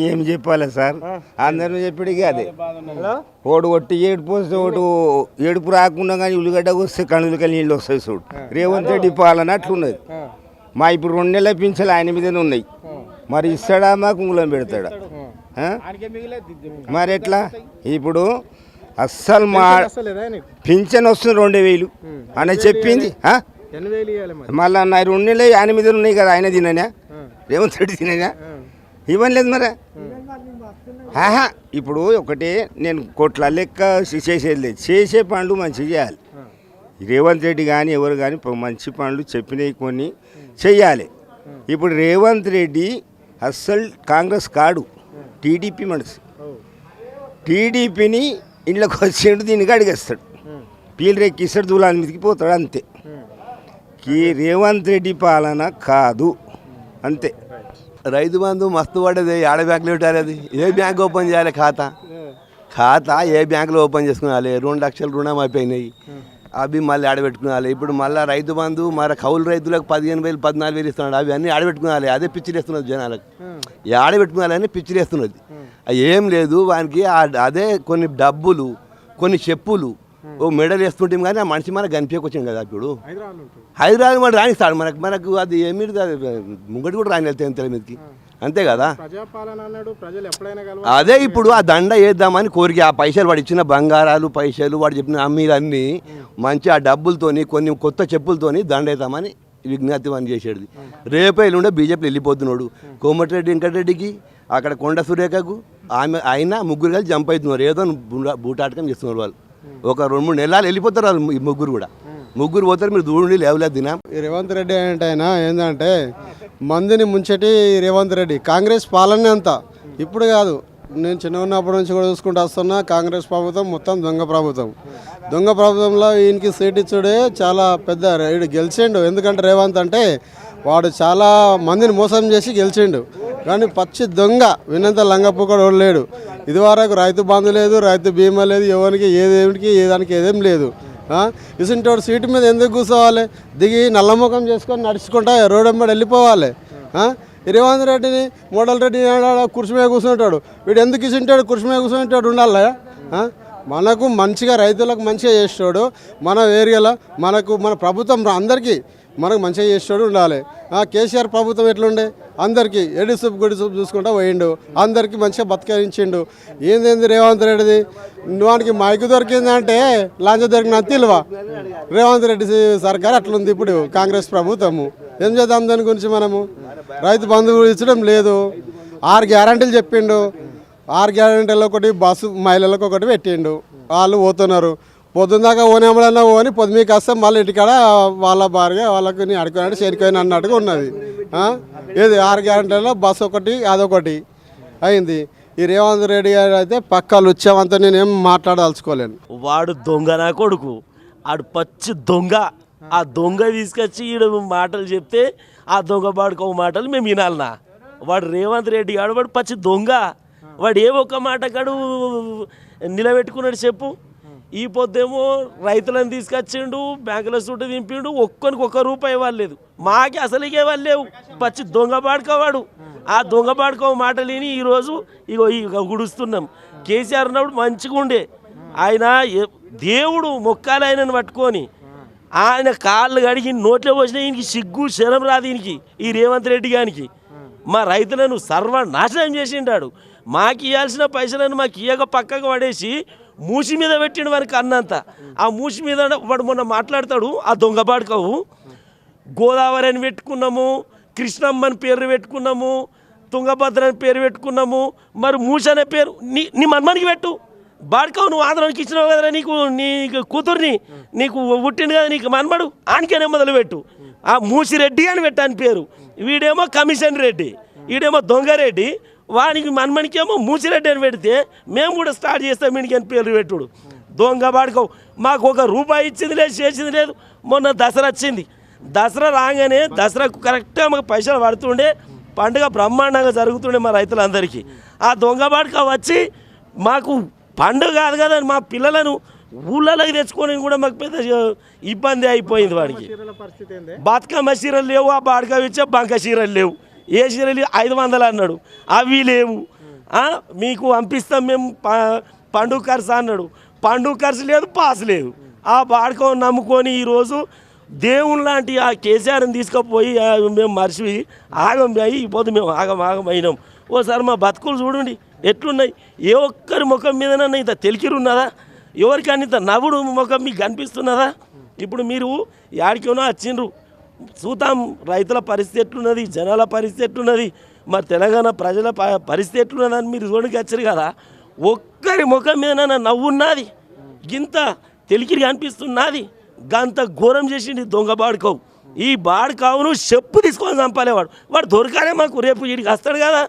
ఏం చెప్పాలి సార్, అందరూ చెప్పిడికి అదే ఓటు కొట్టి ఏడుపు వస్తే ఓటు ఏడుపు రాకుండా కానీ ఉల్లిగడ్డకు వస్తే కణులకి నీళ్ళు వస్తాయి చూడు. రేవంత్ రెడ్డి పాలన అట్లున్నది. మా ఇప్పుడు 2 నెలల పింఛన్లు ఆయన మీదనే ఉన్నాయి. మరి ఇస్తాడా మాకు మూలం పెడతాడా? మరి ఎట్లా ఇప్పుడు అస్సలు మా పింఛన్ వస్తుంది 2000 అని చెప్పింది. మళ్ళీ 2 నెలలు ఆయన మీద ఉన్నాయి కదా, ఆయన తిననా రేవంత్ రెడ్డి తిననా? ఇవ్వలేదు మరి. ఇప్పుడు ఒకటే నేను కోట్ల లెక్క చేసేది లేదు, చేసే పనులు మంచిగా చేయాలి. రేవంత్ రెడ్డి కానీ ఎవరు కానీ మంచి పనులు చెప్పినవి కొన్ని చెయ్యాలి. ఇప్పుడు రేవంత్ రెడ్డి అస్సలు కాంగ్రెస్ కాడు, టీడీపీ మనసు. టీడీపీని ఇంట్లోకి వచ్చేడు దీనికి అడిగేస్తాడు, పీలు రెక్కిస్తాడు, దూలాల మీదకి పోతాడు అంతే. రేవంత్ రెడ్డి పాలన కాదు అంతే. రైతు బంధు మస్తు పడేది, ఆడ బ్యాంకులో పెట్టాలి. అది ఏ బ్యాంక్ ఓపెన్ చేయాలి? ఖాతా ఏ బ్యాంకులో ఓపెన్ చేసుకున్నాలి? 2 లక్షల రుణం అయిపోయినాయి, అవి మళ్ళీ ఆడబెట్టుకున్నాలి. ఇప్పుడు మళ్ళీ రైతు బంధు మరి కౌలు రైతులకు 15,000 14,000 ఇస్తున్నాడు, అవి అన్నీ ఆడబెట్టుకున్నాలి. అదే పిచ్చిలేస్తున్నది జనాలకు, ఆడబెట్టుకున్నాలని పిచ్చిలేస్తున్నది. ఏం లేదు వానికి, అదే కొన్ని డబ్బులు కొన్ని చెప్పులు ఓ మెడల్ వేస్తుంటాం కానీ ఆ మనిషి మనకు కనిపించకొచ్చాం కదా. ఇప్పుడు హైదరాబాద్ మరి రాణిస్తాడు మనకు అది ఏమి ముంగటి కూడా రాని వెళ్తే తెల మీదకి, అంతే కదా. అదే ఇప్పుడు ఆ దండ వేద్దామని కోరిక, ఆ పైసలు వాడు ఇచ్చిన బంగారాలు పైసలు వాడు చెప్పిన అమ్మీలన్నీ మంచి ఆ డబ్బులతోని కొన్ని కొత్త చెప్పులతోని దండ వేద్దామని విజ్ఞప్తి అని చేసేది. రేపే ఎల్లుండే బీజేపీ వెళ్ళిపోతున్నాడు. కోమటిరెడ్డి వెంకటరెడ్డికి అక్కడ కొండ సురేఖకు ఆయన ముగ్గురు కలిసి జంప్ అవుతున్నారు, ఏదో బూటాటకం చేస్తున్నారు వాళ్ళు. ఒక 2-3 నెలలు వెళ్ళిపోతారు వాళ్ళు, ఈ ముగ్గురు పోతారు. మీరు దూరండి లేవలేదు దినా. రేవంత్ రెడ్డి అంటే ఆయన ఏంటంటే మందిని ముంచటి రేవంత్ రెడ్డి. కాంగ్రెస్ పాలనే అంతా, ఇప్పుడు కాదు, నేను చిన్న ఉన్నప్పటి నుంచి కూడా చూసుకుంటూ వస్తున్నా. కాంగ్రెస్ ప్రభుత్వం మొత్తం దొంగ ప్రభుత్వంలో ఈయనకి సీట్ ఇచ్చుడే చాలా పెద్ద. వీడు గెలిచిండు, ఎందుకంటే రేవంత్ అంటే వాడు చాలా మందిని మోసం చేసి గెలిచిండు. కానీ పచ్చి దొంగ, వినంత లంగపు కూడా లేడు. ఇదివరకు రైతు బంధు లేదు, రైతు బీమా లేదు, ఎవరికి ఏదానికి ఏదేం లేదు. ఇసుంటోడు సీటు మీద ఎందుకు కూర్చోవాలి? దిగి నల్లముఖం చేసుకొని నడుచుకుంటా రోడ్ వెంబడి వెళ్ళిపోవాలి. రేవంత్ రెడ్డిని మోడల్ రెడ్డి కుర్చీ మీద కూర్చుంటాడు, వీడు ఎందుకు ఇసుంటాడు? కుర్చీ మీద కూర్చుంటాడు ఉండాలి. మనకు మంచిగా రైతులకు మంచిగా చేస్తాడు. మన ఏరియాలో మన ప్రభుత్వం అందరికీ మనకు మంచిగా చేస్తాడు ఉండాలి. కేసీఆర్ ప్రభుత్వం ఎట్లుండే? అందరికీ ఎడి సూప్ గుడి సూప్ చూసుకుంటా పోయిండు, అందరికీ మంచిగా బతకరించిండు. ఏంది రేవంత్ రెడ్డిది? వానికి మైకు దొరికిందంటే లాంచ దొరికిన తిల్వా. రేవంత్ రెడ్డి సర్కార్ అట్లుంది ఇప్పుడు, కాంగ్రెస్ ప్రభుత్వము. ఏం చేద్దాం దాని గురించి? మనము రైతు బంధువులు ఇచ్చడం లేదు. 6 గ్యారంటీలు చెప్పిండు, 6 గ్యారంటీలు ఒకటి బస్సు మహిళలకు ఒకటి పెట్టిండు. వాళ్ళు పోతున్నారు, పొద్దున్నాక ఓనేమడన్నా ఓని పొద్దు మీకు వస్తే మళ్ళీ ఇంటికాడ వాళ్ళ భార్య వాళ్ళకు నీ అడుకున్నాడు చేరిపోయిన అన్నట్టుగా ఉన్నది. ఏది 6 గ్యారంటీలో బస్సు ఒకటి అదొకటి అయింది. ఈ రేవంత్ రెడ్డి గారు అయితే పక్కాలు వచ్చామంతా నేనేం మాట్లాడదలుచుకోలేను. వాడు దొంగ నా కొడుకు, ఆడు పచ్చి దొంగ. ఆ దొంగ తీసుకొచ్చి ఈడ మాటలు చెప్తే ఆ దొంగ పాడుకో మాటలు మేము వినాలనా? వాడు రేవంత్ రెడ్డి గాడు వాడు పచ్చి దొంగ. వాడు ఏ ఒక్క మాట కాడు నిలబెట్టుకున్నాడు చెప్పు. ఈ పొద్దేమో రైతులను తీసుకొచ్చిండు, బ్యాంకుల చుట్టూ దింపిండు, ఒక్కరికి ₹1 ఇవ్వలేదు. మాకి అసలుకే వాళ్ళేవు, పచ్చి దొంగ పాడుకోవాడు. ఆ దొంగ పాడుకో మాటలు విని ఈరోజు ఇక గుడుస్తున్నాం. కేసీఆర్ ఉన్నప్పుడు మంచిగా ఉండే, ఆయన దేవుడు మొక్కాలి ఆయనను పట్టుకొని, ఆయన కాళ్ళు కడిగి నోట్లో పోసిన ఈయనకి సిగ్గు శరం రాదు ఈయనకి, ఈ రేవంత్ రెడ్డి గారికి. మా రైతులను సర్వనాశనం చేసిండాడు. మాకు ఇవ్వాల్సిన పైసలను మాకు ఇయ్యక పక్కకు పడేసి మూసి మీద పెట్టిండు వారికి అన్నంత. ఆ మూసి మీద వాడు మొన్న మాట్లాడతాడు, ఆ దొంగ పాడుకోవు. గోదావరి అని పెట్టుకున్నాము, కృష్ణమ్మని పేరు పెట్టుకున్నాము, తుంగభద్ర అని పేరు పెట్టుకున్నాము, మరి మూసి అనే పేరు నీ మన్మనికి పెట్టు. బాడుకోవు, నువ్వు ఆంధ్రానికి ఇచ్చినావు కదా, నీకు కూతుర్ని నీకు పుట్టిండు కదా, నీకు మన్మడు ఆనికేనే మొదలు పెట్టు. ఆ మూసి రెడ్డి అని పెట్టాని పేరు. వీడేమో కమిషన్ రెడ్డి, వీడేమో దొంగరెడ్డి. వానికి మన్మనికేమో మూసిరెడ్డి అని పెడితే మేము కూడా స్టార్ట్ చేస్తాం వీడికి అని పేరు పెట్టుడు. దొంగ బాడుకోవు. మాకు ₹1 ఇచ్చింది లేదు, చేసింది లేదు. మొన్న దసరా వచ్చింది, దసరా రాగానే దసరాకు కరెక్ట్గా మాకు పైసలు పడుతుండే, పండుగ బ్రహ్మాండంగా జరుగుతుండే మా రైతులందరికీ. ఆ దొంగ బాడుక వచ్చి మాకు పండుగ కాదు కదా, మా పిల్లలను ఊళ్ళలోకి తెచ్చుకొని కూడా మాకు పెద్ద ఇబ్బంది అయిపోయింది. వాడికి బతుకమ్మ చీరలు లేవు, ఆ బాడుక ఇచ్చే బంక చీరలు లేవు. ఏ చీరలు 500 అన్నాడు, అవి లేవు. మీకు పంపిస్తాం మేము పండుగ ఖర్చు అన్నాడు. పండుగ ఖర్చు లేదు, పాస్ లేదు. ఆ బాడుకో నమ్ముకొని ఈరోజు దేవుని లాంటి ఆ కేసీఆర్ని తీసుకుపోయి మేము మర్చిపోయి ఆగం అయ్యి ఇప్పుడు మేము ఆగమైనాం. ఓసారి మా బతుకులు చూడండి ఎట్లున్నాయి. ఏ ఒక్కరి ముఖం మీదనన్నా ఇంత తెలికిరు ఉన్నదా? ఎవరికన్నా ఇంత నవ్వుడు ముఖం మీకు కనిపిస్తున్నదా? ఇప్పుడు మీరు యాడికైనా వచ్చిండ్రు చూద్దాం రైతుల పరిస్థితి ఎట్లున్నది, జనాల పరిస్థితి ఎట్లున్నది, మరి తెలంగాణ ప్రజల పరిస్థితి ఎట్లున్నదని మీరు చూడడానికి వచ్చారు కదా. ఒక్కరి ముఖం మీద నవ్వున్నది, గింత తెలికిరి అనిపిస్తున్నది. గంత ఘోరం చేసింది దొంగ బాడుకోవు. ఈ బాడుకావును చెప్పు తీసుకొని చంపాలేవాడు. వాడు దొరకాలే మాకు. రేపు వీడికి వస్తాడు కదా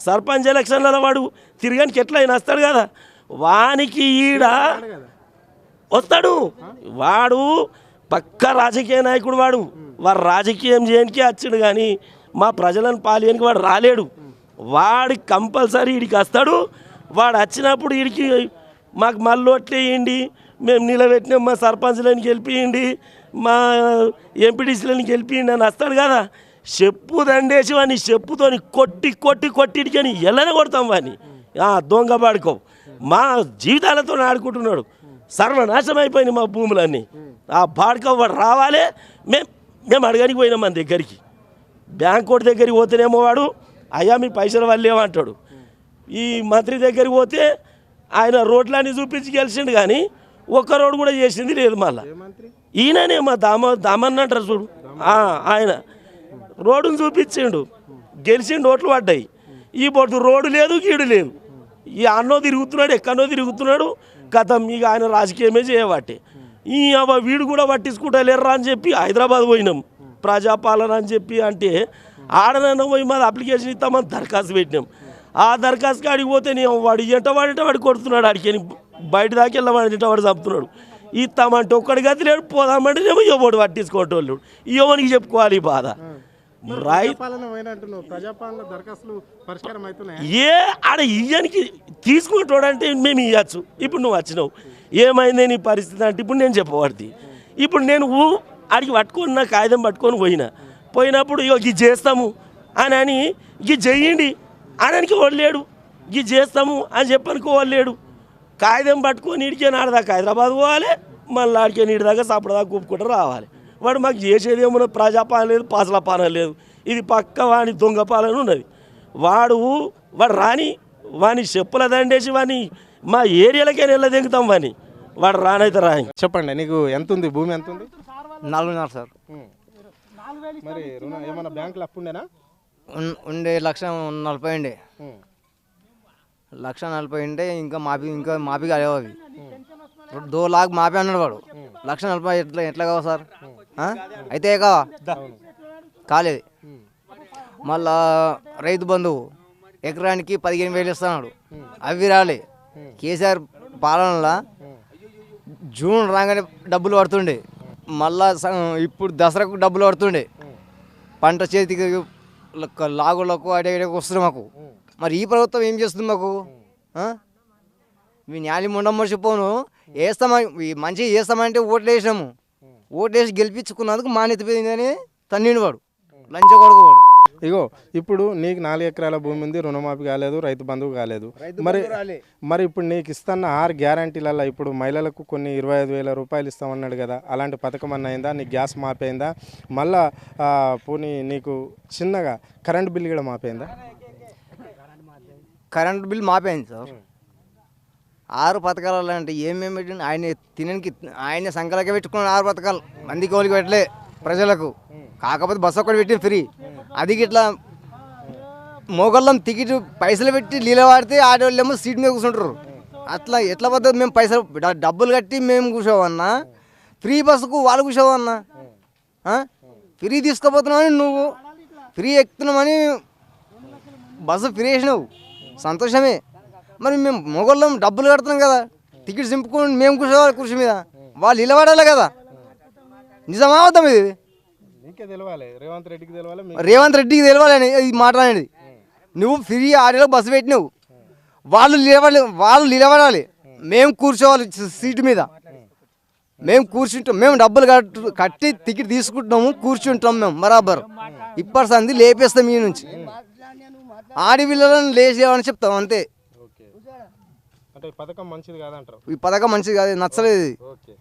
సర్పంచ్ ఎలక్షన్లలో, వాడు తిరగడానికి ఎట్లా అయినా వస్తాడు కదా. వానికి ఈడ వస్తాడు. వాడు పక్క రాజకీయ నాయకుడు. వాడు రాజకీయం చేయడానికి వచ్చాడు కానీ మా ప్రజలను పాలియడానికి వాడు రాలేడు. వాడికి కంపల్సరీ వీడికి వస్తాడు. వాడు వచ్చినప్పుడు వీడికి మాకు మళ్ళీ ఓట్లేయండి, మేము నిలబెట్టినాం, మా సర్పంచ్లను గెలిపియండి, మా ఎంపీటీసీలను గెలిపియండి అని వస్తాడు కదా. చెప్పు దండేసి వాడిని చెప్పుతోని కొట్టి కానీ ఎల్లనే కొడతాం వాడిని. దొంగ బాడుకో మా జీవితాలతో ఆడుకుంటున్నాడు. సర్వనాశనం అయిపోయింది మా భూములన్నీ. ఆ బాడుకో వాడు రావాలి. మేము అడగడానికి పోయినాం మన దగ్గరికి. బ్యాంక్ కోటి దగ్గరికి పోతేనేమో వాడు అయ్యా మీ పైసలు వల్లేమంటాడు. ఈ మంత్రి దగ్గరికి పోతే ఆయన రోడ్లన్నీ చూపించి గెలిచిండు కానీ ఒక్క రోడ్డు కూడా చేసింది లేదు. మళ్ళీ ఈయననే మా దామన్న అంటారు చూడు, ఆయన రోడ్డును చూపించిండు, గెలిచిండు, ఓట్లు పడ్డాయి. ఈ పొట్టు రోడ్డు లేదు, గీడు లేదు. ఈ అన్నో తిరుగుతున్నాడు, ఎక్కడో తిరుగుతున్నాడు. కథం ఇక ఆయన రాజకీయమే చేయబట్టే. ఈ వీడు కూడా పట్టించుకుంటా లేర్రా అని చెప్పి హైదరాబాద్ పోయినాం ప్రజాపాలన అని చెప్పి. అంటే ఆడనన్న పోయి మాది అప్లికేషన్ ఇస్తామని దరఖాస్తు పెట్టినాం. ఆ దరఖాస్తు కాడికి పోతే నేను వాడు వాడు కొడుతున్నాడు. అడిగి బయట దాకా వెళ్ళవాడి వాడు చంపుతున్నాడు. ఇస్తామంటే ఒక్కడి గతి లేడు, పోదామంటే ఏమో ఎవడు పట్టించుకోవటోళ్ళు. ఎవరికి చెప్పుకోవాలి ఈ బాధ. ఏ ఆడ ఇయ్యానికి తీసుకునేటోడంటే మేము ఇవ్వచ్చు. ఇప్పుడు నువ్వు వచ్చినావు, ఏమైంది నీ పరిస్థితి అంటే ఇప్పుడు నేను చెప్పబడుతుంది. ఇప్పుడు నేను ఆడికి పట్టుకొని నా కాగితం పట్టుకొని పోయినప్పుడు ఇది చేస్తాము అని ఇది చెయ్యండి అనడానికి వదిలేడు. ఇది చేస్తాము అని చెప్పనుకోవలేడు. కాగితం పట్టుకొని ఇడికే నాడదాకా హైదరాబాద్ పోవాలి, మళ్ళీ ఆడికే నీడిదాకా సపడదాకా కూపుకుంటూ రావాలి. వాడు మాకు చేసేది ఏమన్నా ప్రజాపాలన లేదు, పాసల పాలన లేదు. ఇది పక్క వాని దొంగ పాలన ఉన్నది. వాడు రాని వాని చెప్పుల దండేసి వాని మా ఏరియాలకే నెల దిగుతాం వాని. వాడు రానైతే రాని. చెప్పండి, నీకు ఎంత ఉంది, భూమి ఎంత ఉంది? 4.5 సార్. మరి ఏమన్నా బ్యాంకులో అప్పు ఉండేనా? ఉండే 1,40,000 ఉండే. 1,40,000 ఉంటే ఇంకా మాపి కాలేవు అవి. 2 लाख మాపి అన్నాడు వాడు. 1,40,000 ఎట్లా కావు సార్? అయితే కావా కాలేదు. మళ్ళా రైతు బంధువు ఎకరానికి 15,000 ఇస్తున్నాడు, అవి రాలే. కేసీఆర్ పాలనలో జూన్ రాగానే డబ్బులు పడుతుండే. మళ్ళా ఇప్పుడు దసరాకు డబ్బులు పడుతుండే. పంట చేతికి లాగులకు అడిగడికి వస్తుంది మాకు. మరి ఈ ప్రభుత్వం ఏం చేస్తుంది మాకు? మీ న్యాయం ఉండమర్చిపోను వేస్తామని మంచిగా చేస్తామంటే ఓట్లు వేసినాము. ఓట్లు వేసి గెలిపించుకున్నందుకు మాన్యతపోయిందని తన్నిండు వాడు, లంచ కొడుకు వాడు. ఇగో ఇప్పుడు నీకు 4 ఎకరాల భూమి ఉంది, రుణమాఫీ కాలేదు, రైతు బంధువు కాలేదు. మరి ఇప్పుడు నీకు ఇస్తున్న 6 గ్యారంటీలలో ఇప్పుడు మహిళలకు కొన్ని 25,000 రూపాయలు ఇస్తామన్నాడు కదా, అలాంటి పథకం అన్న అయిందా? నీకు గ్యాస్ మాపైందా? మళ్ళా పోనీ నీకు చిన్నగా కరెంట్ బిల్ కూడా మాపైందా? కరెంట్ బిల్ మాపైంది సార్. 6 పథకాలు అంటే ఏమేమి పెట్టింది ఆయన తినడానికి, ఆయన సంఖ్యలకే పెట్టుకున్నాడు. 6 పథకాలు మందికి వాళ్ళకి పెట్టలే ప్రజలకు. కాకపోతే బస్సు ఒక్కటి పెట్టి ఫ్రీ. అది ఇట్లా మోగళ్ళం టికెట్ పైసలు పెట్టి నీళ్ళ వాడితే ఆడవాళ్ళేమో సీట్ మీద కూర్చుంటారు. అట్లా ఎట్లా పద్ధతి? మేము పైసలు డబ్బులు కట్టి మేము కూర్చోవన్నా, ఫ్రీ బస్సుకు వాళ్ళు కూర్చోవన్నా. ఫ్రీ తీసుకుపోతున్నామని నువ్వు ఫ్రీ ఎక్కుతున్నామని బస్సు ఫ్రీ వేసినావు, సంతోషమే. మరి మేము మొగోళ్ళం డబ్బులు కడుతున్నాం కదా, టికెట్ చింపుకొని మేము కూర్చోవాలి కుర్చీ మీద, వాళ్ళు నిలబడాలి కదా. నిజమా అవుతాం? ఇది రేవంత్ రెడ్డికి తెలవాలని ఇది మాట్లాడేది. నువ్వు ఫ్రీ ఆడిలో బస్సు పెట్టినావు, వాళ్ళు నిలబడాలి, మేము కూర్చోవాలి సీటు మీద. మేము కూర్చుంటాం, మేము డబ్బులు కట్టి టికెట్ తీసుకుంటున్నాము, కూర్చుంటాం మేము బరాబర్. ఇప్పటి సంది లేపేస్తాం ఈ నుంచి. ఆడపిల్లలను లేచేవని చెప్తాం అంతే. అంటే ఈ పథకం మంచిది కాదంటారు. ఈ పథకం మంచిది కాదు, నచ్చలేదు ఇది. ఓకే.